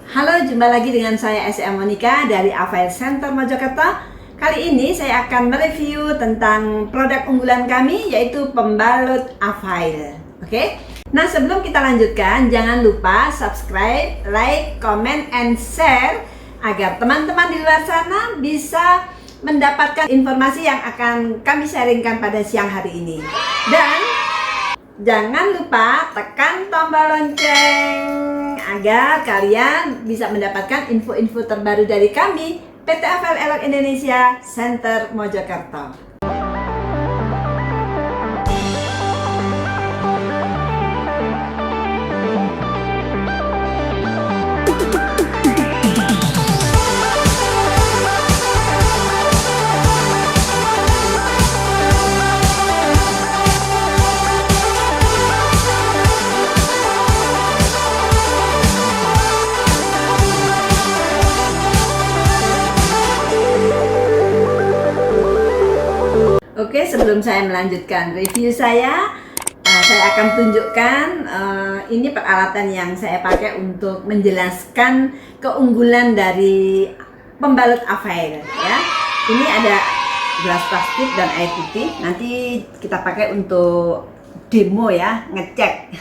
Halo, jumpa lagi dengan saya SM Monica dari Avail Center Mojokerto. Kali ini saya akan mereview tentang produk unggulan kami, yaitu pembalut Avail. Oke? Nah, sebelum kita lanjutkan, jangan lupa subscribe, like, comment, and share agar teman-teman di luar sana bisa mendapatkan informasi yang akan kami sharingkan pada siang hari ini. Dan jangan lupa tekan tombol lonceng agar kalian bisa mendapatkan info-info terbaru dari kami, PT Avail Elok Indonesia Center Mojokerto. Oke, sebelum saya melanjutkan review saya akan tunjukkan ini peralatan yang saya pakai untuk menjelaskan keunggulan dari pembalut Avail ya. Ini ada gelas plastik dan air putih. Nanti kita pakai untuk demo ya, ngecek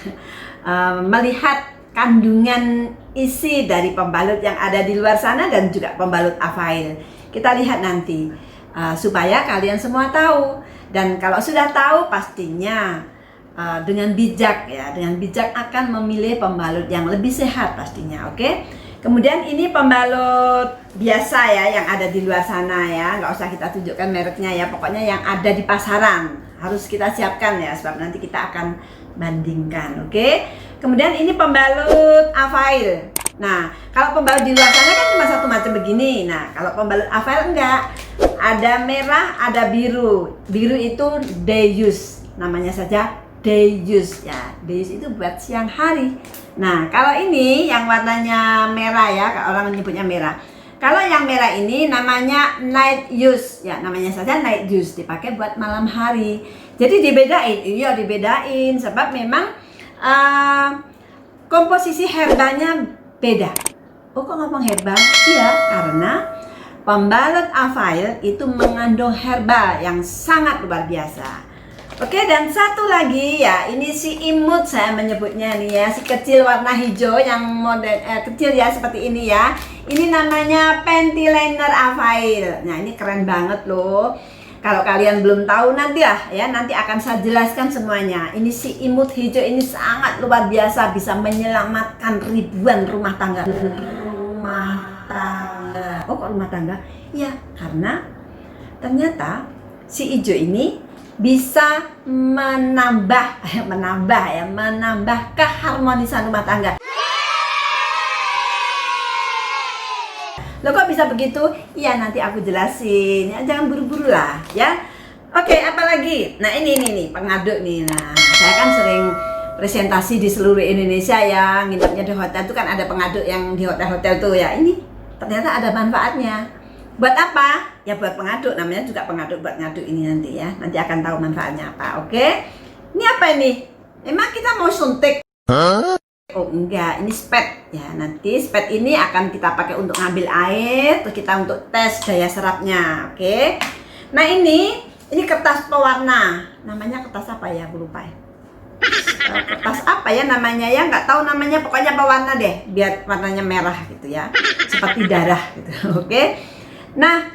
melihat kandungan isi dari pembalut yang ada di luar sana dan juga pembalut Avail. Kita lihat nanti. Supaya kalian semua tahu, dan kalau sudah tahu pastinya dengan bijak ya, dengan bijak akan memilih pembalut yang lebih sehat pastinya. Oke. Kemudian ini pembalut biasa ya yang ada di luar sana ya, nggak usah kita tunjukkan mereknya ya, pokoknya yang ada di pasaran harus kita siapkan ya, sebab nanti kita akan bandingkan. Oke. Kemudian ini pembalut Avail. Nah, kalau pembalut di luar sana kan cuma satu macam begini. Nah, kalau pembalut Avail enggak. Ada merah, ada biru. Biru itu day use, namanya saja day use ya. Day use itu buat siang hari. Nah, kalau ini yang warnanya merah ya, orang menyebutnya merah. Kalau yang merah ini namanya night use ya, namanya saja night use, dipakai buat malam hari. Jadi dibedain, iya dibedain, sebab memang komposisi herbalnya beda. Oh, kok ngomong herbal? Iya, karena pembalut Avail itu mengandung herbal yang sangat luar biasa. Oke, dan satu lagi ya, ini si imut saya menyebutnya nih ya, si kecil warna hijau yang model kecil ya seperti ini ya. Ini namanya panty liner Avail. Nah, ini keren banget loh. Kalau kalian belum tahu nanti nanti akan saya jelaskan semuanya. Ini si imut hijau ini sangat luar biasa, bisa menyelamatkan ribuan rumah tangga. Oh, kok rumah tangga? Iya, karena ternyata si hijau ini bisa menambah keharmonisan rumah tangga. Loh, kok bisa begitu? Iya, nanti aku jelasin. Ya, jangan buru-buru lah ya. Oke, apalagi? Nah, ini pengaduk nih. Nah, saya kan sering presentasi di seluruh Indonesia ya, nginepnya di hotel itu kan ada pengaduk yang di hotel-hotel tuh ya. Ini ternyata ada manfaatnya. Buat apa? Ya buat pengaduk, namanya juga pengaduk buat ngaduk ini nanti ya. Nanti akan tahu manfaatnya apa. Oke. Ini apa ini? Emang kita mau suntik? Oh enggak, ini spet ya. Nanti spet ini akan kita pakai untuk ngambil air, terus kita untuk tes daya serapnya. Oke. Nah, ini kertas pewarna. Namanya kertas apa ya? Aku lupa ya. Kertas apa ya namanya ya, nggak tahu namanya, pokoknya pewarna deh biar warnanya merah gitu ya, seperti darah gitu. Oke. Nah,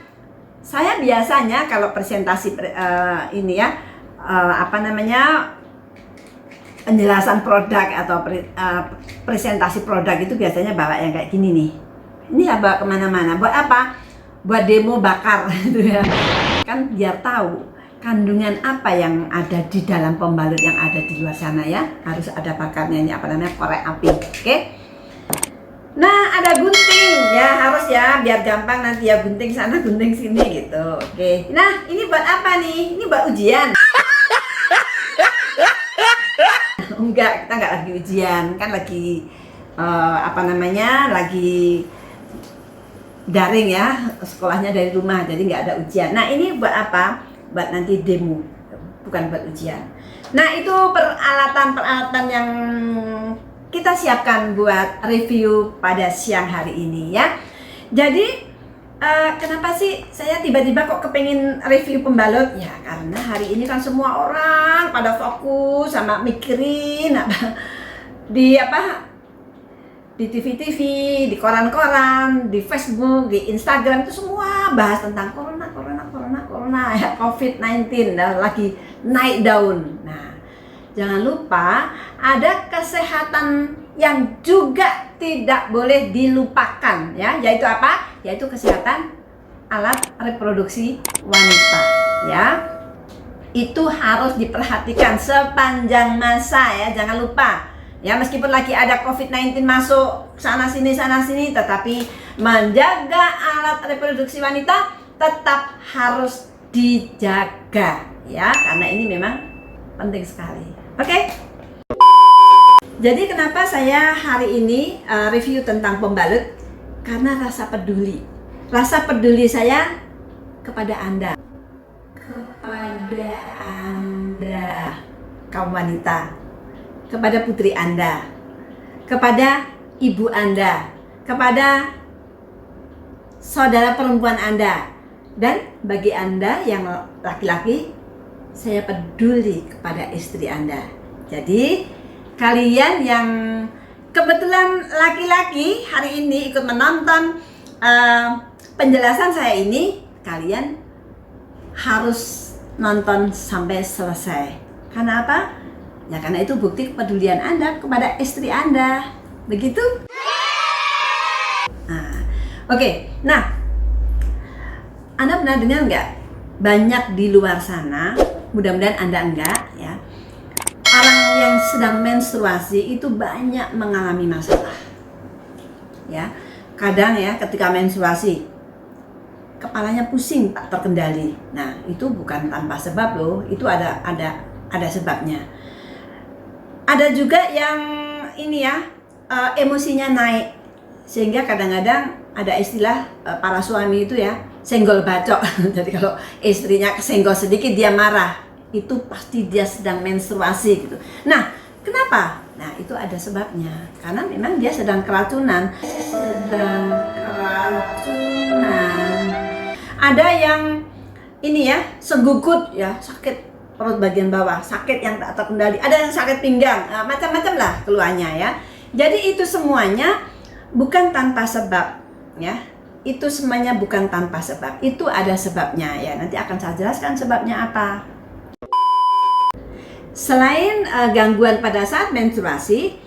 saya biasanya kalau presentasi ini ya penjelasan produk atau presentasi produk itu biasanya bawa yang kayak gini nih. Ini ya bawa kemana-mana. Buat apa? Buat demo bakar gitu ya, kan biar tahu kandungan apa yang ada di dalam pembalut yang ada di luar sana ya. Harus ada bakarnya, ini apa namanya, korek api. Oke. Nah, ada gunting ya, harus ya, biar gampang nanti ya, gunting sana gunting sini gitu. Oke. Nah, ini buat apa nih? Ini buat ujian. Enggak, kita enggak lagi ujian, kan lagi lagi daring ya, sekolahnya dari rumah, jadi nggak ada ujian. Nah, ini buat apa? Buat nanti demo, bukan buat ujian. Nah, itu peralatan yang kita siapkan buat review pada siang hari ini ya. Jadi kenapa sih saya tiba-tiba kok kepengen review pembalut? Ya karena hari ini kan semua orang pada fokus sama mikirin di TV-TV, di koran-koran, di Facebook, di Instagram itu semua bahas tentang corona ya, COVID-19 lagi naik daun. Nah, jangan lupa ada kesehatan yang juga tidak boleh dilupakan ya, yaitu apa? Yaitu kesehatan alat reproduksi wanita ya. Itu harus diperhatikan sepanjang masa ya, jangan lupa. Ya, meskipun lagi ada COVID-19 masuk sana sini, tetapi menjaga alat reproduksi wanita tetap harus dijaga ya, karena ini memang penting sekali. Oke? Jadi kenapa saya hari ini review tentang pembalut? Karena rasa peduli. Rasa peduli saya kepada Anda. Kepada Anda, kaum wanita. Kepada putri Anda, kepada ibu Anda, kepada saudara perempuan Anda, dan bagi Anda yang laki-laki, saya peduli kepada istri Anda. Jadi kalian yang kebetulan laki-laki hari ini ikut menonton penjelasan saya ini, kalian harus nonton sampai selesai. Karena apa? Ya karena itu bukti kepedulian Anda kepada istri Anda. Begitu? Nah, Anda pernah dengar nggak? Banyak di luar sana, mudah-mudahan Anda enggak ya, orang yang sedang menstruasi itu banyak mengalami masalah. Ya, kadang ya ketika menstruasi kepalanya pusing tak terkendali. Nah, itu bukan tanpa sebab loh, itu ada sebabnya. Ada juga yang ini ya, emosinya naik sehingga kadang-kadang ada istilah para suami itu ya, senggol bacok. Jadi kalau istrinya kesenggol sedikit dia marah, itu pasti dia sedang menstruasi gitu. Nah, kenapa? Nah, itu ada sebabnya. Karena memang dia sedang keracunan. Ada yang ini ya, segugut ya, sakit perut bagian bawah, sakit yang tak terkendali, ada yang sakit pinggang, macam-macam lah keluhannya ya. Jadi itu semuanya bukan tanpa sebab ya. Itu semuanya bukan tanpa sebab, itu ada sebabnya ya. Nanti akan saya jelaskan sebabnya apa. Selain gangguan pada saat menstruasi,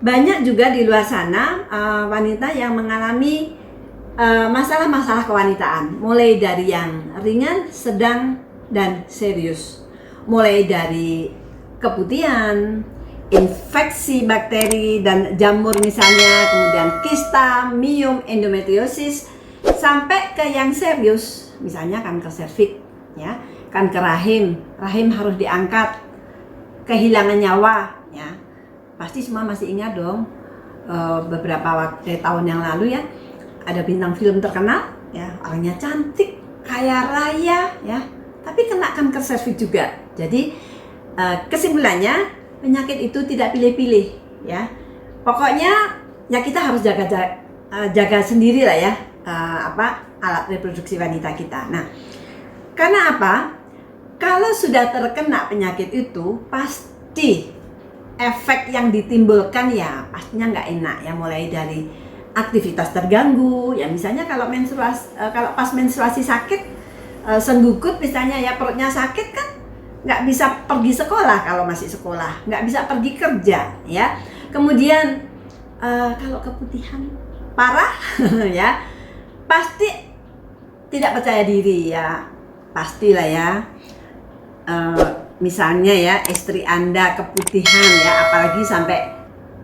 banyak juga di luar sana wanita yang mengalami masalah-masalah kewanitaan, mulai dari yang ringan, sedang, dan serius. Mulai dari keputihan, infeksi bakteri dan jamur misalnya, kemudian kista, miom, endometriosis, sampai ke yang serius, misalnya kanker serviks, ya, kanker rahim harus diangkat, kehilangan nyawa, ya. Pasti semua masih ingat dong, beberapa tahun yang lalu ya, ada bintang film terkenal, ya, orangnya cantik, kaya raya, ya, tapi kena kanker serviks juga. Jadi kesimpulannya penyakit itu tidak pilih-pilih, ya. Pokoknya ya kita harus jaga sendiri lah ya, alat reproduksi wanita kita. Nah, karena apa? Kalau sudah terkena penyakit itu pasti efek yang ditimbulkan ya pastinya nggak enak ya, mulai dari aktivitas terganggu ya, misalnya kalau pas menstruasi sakit, senggugut misalnya ya, perutnya sakit kan nggak bisa pergi sekolah kalau masih sekolah, nggak bisa pergi kerja ya. Kemudian kalau keputihan parah ya, pasti tidak percaya diri ya, pastilah ya. Misalnya ya, istri Anda keputihan ya, apalagi sampai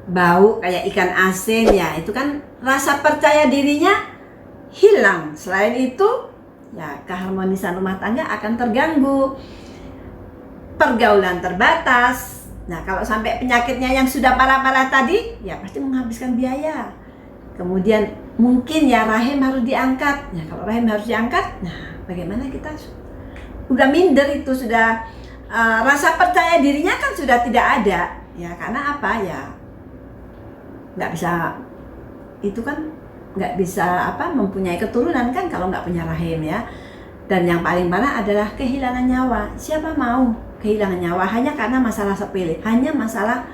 bau kayak ikan asin ya, itu kan rasa percaya dirinya hilang. Selain itu ya, keharmonisan rumah tangga akan terganggu, pergaulan terbatas. Nah, kalau sampai penyakitnya yang sudah parah-parah tadi ya pasti menghabiskan biaya. Kemudian mungkin ya rahim harus diangkat. Nah, kalau rahim harus diangkat, nah bagaimana kita udah minder, itu sudah rasa percaya dirinya kan sudah tidak ada ya. Karena apa ya, nggak bisa, itu kan nggak bisa mempunyai keturunan kan kalau nggak punya rahim ya. Dan yang paling parah adalah kehilangan nyawa. Siapa mau kehilangan nyawa hanya karena masalah sepele, hanya masalah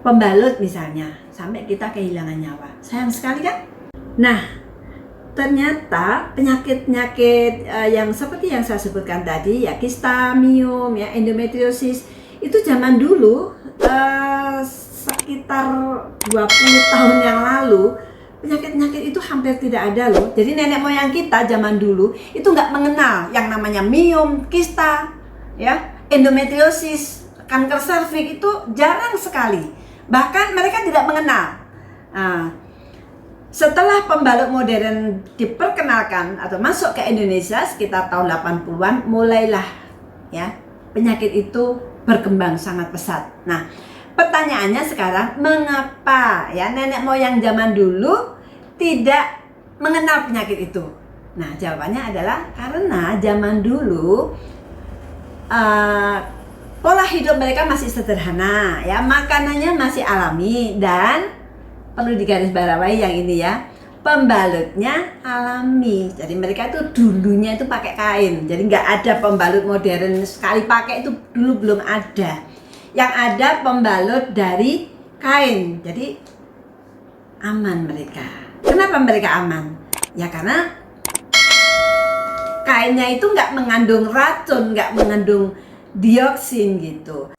pembalut misalnya, sampai kita kehilangan nyawa. Sayang sekali kan? Nah, ternyata penyakit-penyakit yang seperti yang saya sebutkan tadi ya, kista, miom, ya, endometriosis, itu zaman dulu sekitar 20 tahun yang lalu penyakit-penyakit itu hampir tidak ada loh. Jadi nenek moyang kita zaman dulu itu nggak mengenal yang namanya miom, kista, ya, endometriosis, kanker serviks, itu jarang sekali. Bahkan mereka tidak mengenal. Nah, setelah pembalut modern diperkenalkan atau masuk ke Indonesia sekitar tahun 80-an, mulailah ya penyakit itu berkembang sangat pesat. Nah, pertanyaannya sekarang, mengapa ya nenek moyang zaman dulu tidak mengenal penyakit itu? Nah, jawabannya adalah karena zaman dulu pola hidup mereka masih sederhana, ya, makanannya masih alami, dan perlu digarisbawahi yang ini ya, pembalutnya alami. Jadi mereka itu dulunya itu pakai kain, jadi nggak ada pembalut modern sekali pakai, itu dulu belum ada. Yang ada pembalut dari kain, jadi aman mereka. Kenapa mereka aman? Ya karena kainnya itu nggak mengandung racun, nggak mengandung dioksin gitu.